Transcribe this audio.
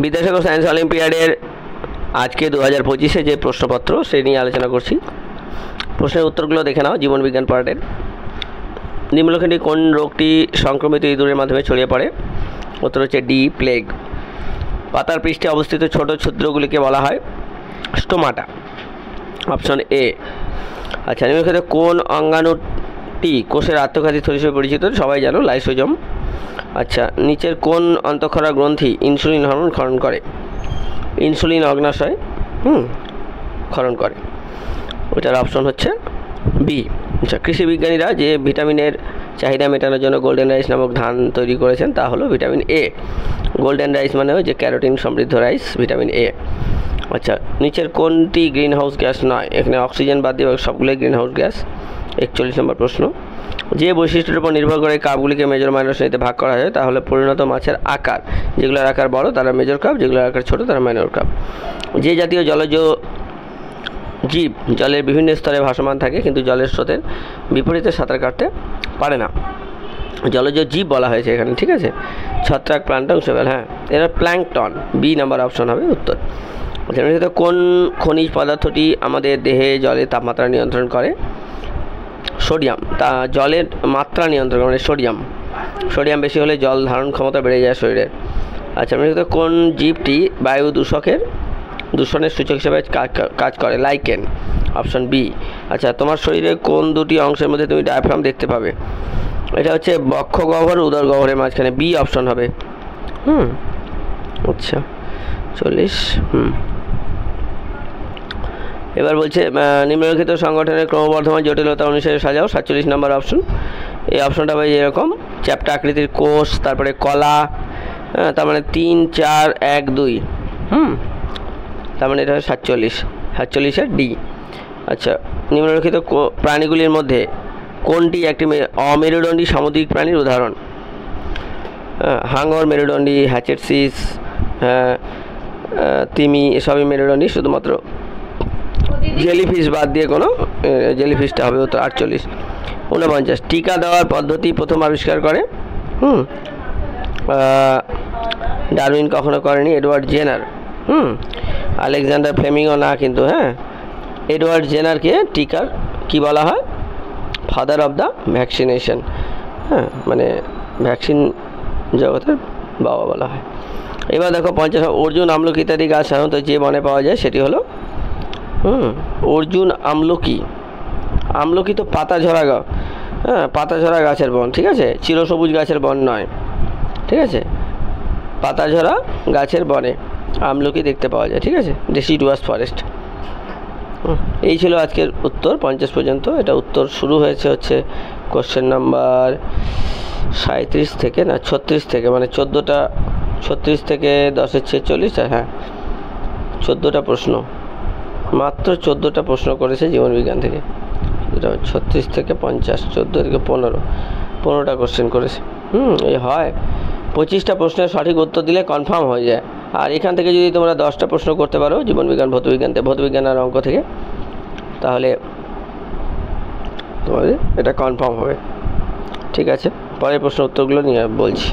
Vidyasagar science অলিম্পিয়াডের আজকে 2025-এ যে প্রশ্নপত্র সে নিয়ে আলোচনা করছি। প্রশ্নের উত্তরগুলো দেখে নাও। জীবনবিজ্ঞান পার্টের নিম্নলিখিত কোন রোগটি সংক্রমিত ইঁদুরের মাধ্যমে ছড়িয়ে পড়ে? উত্তর হচ্ছে ডি, প্লেগ। পাতার পৃষ্ঠে অবস্থিত ছোট ছিদ্রগুলিকে বলা হয় স্টোমাটা, অপশন এ। আচ্ছা, নিম্নলিখিত কোন অঙ্গাণুটি কোষের আত্মঘাতী থলি হিসেবে পরিচিত? সবাই জানো, লাইসোজোম। আচ্ছা, নিচের কোন অন্তঃক্ষরা গ্রন্থি ইনসুলিন হরমোন ক্ষরণ করে? ইনসুলিন অগ্নাশয় ক্ষরণ করে। ওটার অপশন হচ্ছে বি। আচ্ছা, কৃষি বিজ্ঞানীরা যে ভিটামিনের চাহিদা মেটানোর জন্য গোল্ডেন রাইস নামক ধান তৈরি করেছেন তা হলো ভিটামিন এ। গোল্ডেন রাইস মানে যে ক্যারোটিন সমৃদ্ধ রাইস, ভিটামিন এ। আচ্ছা, নিচের কোনটি গ্রিন হাউস গ্যাস নয়? এখানে অক্সিজেন বাদ দিয়ে সবগুলোই গ্রিন হাউস গ্যাস। 41 নম্বর প্রশ্ন। যে বৈশিষ্ট্যের উপর নির্ভর করে কাপগুলিকে মেজর মাইনর শ্রেণীতে ভাগ করা হয় তাহলে পরিণত মাছের আকার। যেগুলোর আকার বড় তারা মেজর কাপ, যেগুলোর আকার ছোট তারা মাইনর কাপ। যে জাতীয় জলজ জীব জলের বিভিন্ন স্তরে ভাসমান থাকে কিন্তু জলের স্রোতের বিপরীতে সাঁতার কাটতে পারে না, জলজ জীব বলা হয়েছে এখানে, ঠিক আছে? ছত্রাক, প্লান্টন, সেবেল। হ্যাঁ, এরা প্ল্যাঙ্কটন। বি নাম্বার অপশন হবে উত্তর। কোন খনিজ পদার্থটি আমাদের দেহে জলের তাপমাত্রা নিয়ন্ত্রণ করে? সোডিয়াম। তা জলের মাত্রা নিয়ন্ত্রণ করে সোডিয়াম। সোডিয়াম বেশি হলে জল ধারণ ক্ষমতা বেড়ে যায় শরীরের। আচ্ছা, কোন জীবটি বায়ু দূষণের সূচক হিসেবে কাজ করে? Lichen, option B. আচ্ছা, তোমার শরীরে কোন দুটি অংশের মধ্যে তুমি ডায়াফ্রাম দেখতে পাবে? এটা হচ্ছে বক্ষ গহ্বর, উদর গহ্বরের মাঝখানে। বি অপশন হবে। আচ্ছা, 40। এবার বলছে নিম্নলিখিত সংগঠনের ক্রমবর্ধমান জটিলতা অনুসারে সাজাও। 47 নম্বর অপশন। এই অপশনটা হবে এরকম: চ্যাপ্টা আকৃতির কোষ, তারপরে কলা, তার মানে 3, 4, 1, 2। তার মানে এটা 47-এর ডি। আচ্ছা, নিম্নলিখিত প্রাণীগুলির মধ্যে কোনটি একটি অমেরুদণ্ডী সামুদ্রিক প্রাণীর উদাহরণ? হাঙর মেরুদণ্ডী, হ্যাচেটসিস, তিমি, এসবই মেরুদণ্ডী, শুধুমাত্র জেলিফিশ বাদ দিয়ে কোনো জেলিফিশটা হবে উত্তর। 48। 49। টিকা দেওয়ার পদ্ধতি প্রথম আবিষ্কার করে? ডারউইন কখনো করেনি, এডওয়ার্ড জেনার। আলেকজান্ডার ফ্লেমিংও না কিন্তু। এডওয়ার্ড জেনারকে টিকার কি বলা হয়? Father of the vaccination. মানে ভ্যাকসিন জগতের বাবা বলা হয়। এবার দেখো 50। অর্জুন, আমলকি ইত্যাদি গাছ সাধারণত যে বনে পাওয়া যায় সেটি হলো অর্জুন, আমলকি। আমলকি তো পাতাঝরা পাতাঝরা গাছের বন, ঠিক আছে? চিরসবুজ গাছের বন নয়, ঠিক আছে? পাতাঝরা গাছের বনে আমলকি দেখতে পাওয়া যায়, ঠিক আছে? Deciduous forest. এই ছিল আজকের উত্তর 50 পর্যন্ত। এটা উত্তর শুরু হচ্ছে কোশ্চেন নাম্বার 37 থেকে, না 36 থেকে, মানে 36 থেকে 10-এর 46। হ্যাঁ, 14টা প্রশ্ন, মাত্র 14টা প্রশ্ন করেছে জীবনবিজ্ঞান থেকে। 36 থেকে 50, 14 থেকে 15টা কোশ্চেন করেছে। এই হয় 25টা প্রশ্নের সঠিক উত্তর দিলে কনফার্ম হয়ে যায়। আর এখান থেকে যদি তোমরা 10টা প্রশ্ন করতে পারো জীবনবিজ্ঞান, ভৌতবিজ্ঞান আর অঙ্ক থেকে, তাহলে তোমাদের এটা কনফার্ম হবে, ঠিক আছে? পরের প্রশ্ন উত্তরগুলো নিয়ে বলছি।